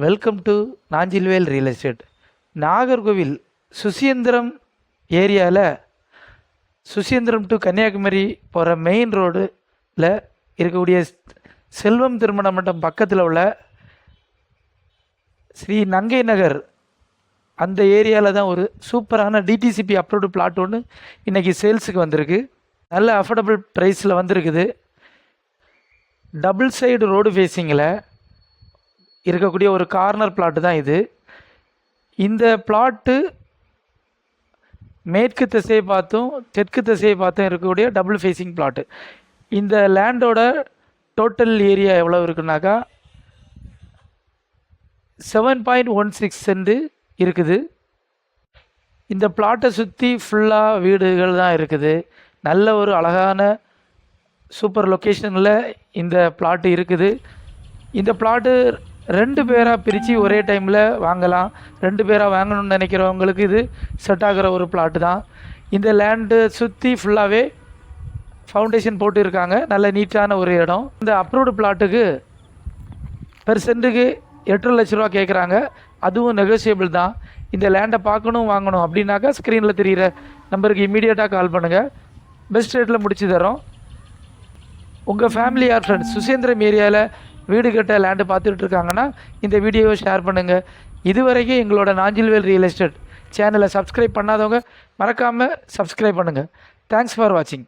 Welcome to Nanjilvel real estate. Nagercoil Suchindram ஏரியாவில் Suchindram to Kanyakumari போகிற main ரோடில் இருக்கக்கூடிய செல்வம் திருமண மண்டபம் பக்கத்தில் உள்ள ஸ்ரீ நங்கை நகர் அந்த ஏரியாவில் தான் ஒரு சூப்பரான டிடிசிபி அப்ரூவ்டு பிளாட் ஒன்று இன்றைக்கி சேல்ஸுக்கு வந்திருக்கு. நல்ல அஃபோர்டபுள் ப்ரைஸில் வந்திருக்குது. டபுள் சைடு ரோடு ஃபேஸிங்கில் இருக்கக்கூடிய ஒரு கார்னர் பிளாட்டு தான் இது. இந்த பிளாட்டு மேற்கு திசையை பார்த்தும் தெற்கு திசையை பார்த்தும் இருக்கக்கூடிய டபுள் ஃபேஸிங் பிளாட்டு. இந்த லேண்டோட டோட்டல் ஏரியா எவ்வளோ இருக்குனாக்கா 7.16 சென்ட் இருக்குது. இந்த பிளாட்டை சுற்றி ஃபுல்லாக வீடுகள் தான் இருக்குது. நல்ல ஒரு அழகான சூப்பர் லொக்கேஷனில் இந்த பிளாட்டு இருக்குது. இந்த பிளாட்டு 2 பேராக பிரித்து ஒரே டைமில் வாங்கலாம். 2 பேராக வாங்கணும்னு நினைக்கிறவங்களுக்கு இது செட் ஆகிற ஒரு பிளாட்டு தான். இந்த லேண்டு சுற்றி ஃபுல்லாகவே ஃபவுண்டேஷன் போட்டு இருக்காங்க. நல்ல நீட்டான ஒரு இடம். இந்த அப்ரூவ்டு பிளாட்டுக்கு பெர் சென்ட்டுக்கு 8 லட்ச ரூபா கேட்குறாங்க. அதுவும் நெகோசியபிள் தான். இந்த லேண்டை பார்க்கணும் வாங்கணும் அப்படின்னாக்கா ஸ்க்ரீனில் தெரிகிற நம்பருக்கு இமீடியட்டாக கால் பண்ணுங்கள். பெஸ்ட் ரேட்டில் முடிச்சு தரோம். உங்கள் ஃபேமிலி ஆர் ஃப்ரெண்ட்ஸ் சுசீந்திரம் ஏரியாவில் வீடு கட்ட லேண்டு பார்த்துட்டு இருக்காங்கன்னா இந்த வீடியோவை ஷேர் பண்ணுங்கள். இதுவரைக்கும் எங்களோட நாஞ்சில்வேல் ரியல் எஸ்டேட் சேனலை சப்ஸ்கிரைப் பண்ணாதவங்க மறக்காமல் சப்ஸ்கிரைப் பண்ணுங்கள். தேங்க்ஸ் ஃபார் வாட்சிங்.